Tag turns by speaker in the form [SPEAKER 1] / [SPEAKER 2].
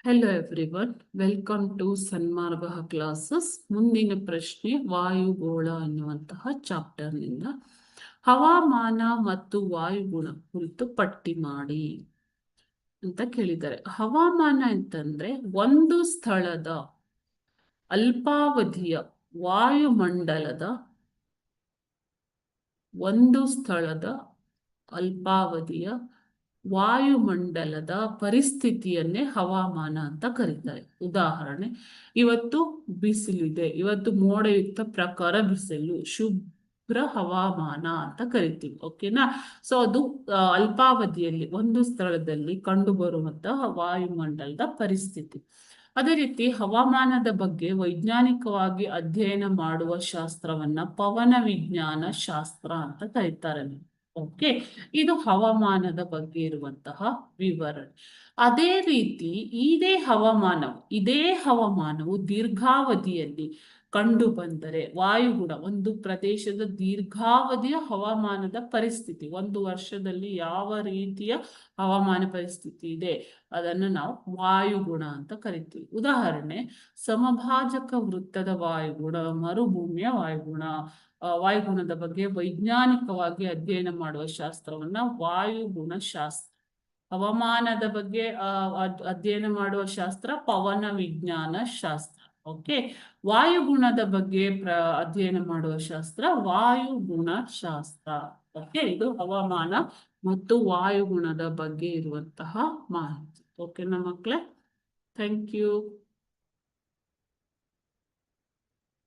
[SPEAKER 1] Hello everyone, welcome to Sanmarga classes. ಮುಂದಿನ ಪ್ರಶ್ನೆ ವಾಯುಗೋಳ ಅನ್ನುವಂತಹ ಚಾಪ್ಟರ್ನಿಂದ ಹವಾಮಾನ ಮತ್ತು ವಾಯುಗುಣ ಕುರಿತು ಪಟ್ಟಿ ಮಾಡಿ ಅಂತ ಕೇಳಿದ್ದಾರೆ. ಹವಾಮಾನ ಅಂತಂದ್ರೆ ಒಂದು ಸ್ಥಳದ ಅಲ್ಪಾವಧಿಯ ವಾಯುಮಂಡಲದ ಅಲ್ಪಾವಧಿಯ ವಾಯುಮಂಡಲದ ಪರಿಸ್ಥಿತಿಯನ್ನೇ ಹವಾಮಾನ ಅಂತ ಕರೀತಾರೆ. ಉದಾಹರಣೆ, ಇವತ್ತು ಬಿಸಿಲಿದೆ, ಇವತ್ತು ಮೋಡಯುಕ್ತ ಪ್ರಕಾರ ಬಿಸಿಲು, ಶುಭ್ರ ಹವಾಮಾನ ಅಂತ ಕರಿತೀವಿ. ಓಕೆನಾ? ಸೊ ಅದು ಅಲ್ಪಾವಧಿಯಲ್ಲಿ ಒಂದು ಸ್ಥಳದಲ್ಲಿ ಕಂಡು ಬರುವಂತಹ ವಾಯುಮಂಡಲದ ಪರಿಸ್ಥಿತಿ. ಅದೇ ರೀತಿ ಹವಾಮಾನದ ಬಗ್ಗೆ ವೈಜ್ಞಾನಿಕವಾಗಿ ಅಧ್ಯಯನ ಮಾಡುವ ಶಾಸ್ತ್ರವನ್ನ ಪವನ ವಿಜ್ಞಾನ ಶಾಸ್ತ್ರ ಅಂತ ಕರೀತಾರೆ. ಓಕೆ, ಇದು ಹವಾಮಾನದ ಬಗ್ಗೆ ಇರುವಂತಹ ವಿವರಣೆ. ಅದೇ ರೀತಿ ಇದೇ ಹವಾಮಾನವು ದೀರ್ಘಾವಧಿಯಲ್ಲಿ ಕಂಡು ಬಂದರೆ ವಾಯುಗುಣ, ಒಂದು ಪ್ರದೇಶದ ದೀರ್ಘಾವಧಿಯ ಹವಾಮಾನದ ಪರಿಸ್ಥಿತಿ, ಒಂದು ವರ್ಷದಲ್ಲಿ ಯಾವ ರೀತಿಯ ಹವಾಮಾನ ಪರಿಸ್ಥಿತಿ ಇದೆ ಅದನ್ನು ನಾವು ವಾಯುಗುಣ ಅಂತ ಕರಿತೀವಿ. ಉದಾಹರಣೆ, ಸಮಭಾಜಕ ವೃತ್ತದ ವಾಯುಗುಣ, ಮರುಭೂಮಿಯ ವಾಯುಗುಣ. ವಾಯುಗುಣದ ಬಗ್ಗೆ ವೈಜ್ಞಾನಿಕವಾಗಿ ಅಧ್ಯಯನ ಮಾಡುವ ಶಾಸ್ತ್ರವನ್ನ ವಾಯುಗುಣ ಶಾಸ್ತ್ರ. ಹವಾಮಾನದ ಬಗ್ಗೆ ಅಧ್ಯಯನ ಮಾಡುವ ಶಾಸ್ತ್ರ ಪವನ ವಿಜ್ಞಾನ ಶಾಸ್ತ್ರ. ಓಕೆ, ವಾಯುಗುಣದ ಬಗ್ಗೆ ಅಧ್ಯಯನ ಮಾಡುವ ಶಾಸ್ತ್ರ ವಾಯುಗುಣ ಶಾಸ್ತ್ರ. ಓಕೆ, ಇದು ಹವಾಮಾನ ಮತ್ತು ವಾಯುಗುಣದ ಬಗ್ಗೆ ಇರುವಂತಹ ಮಾಹಿತಿ. ಓಕೆನಾ ಮಕ್ಕಳೇ? Thank you.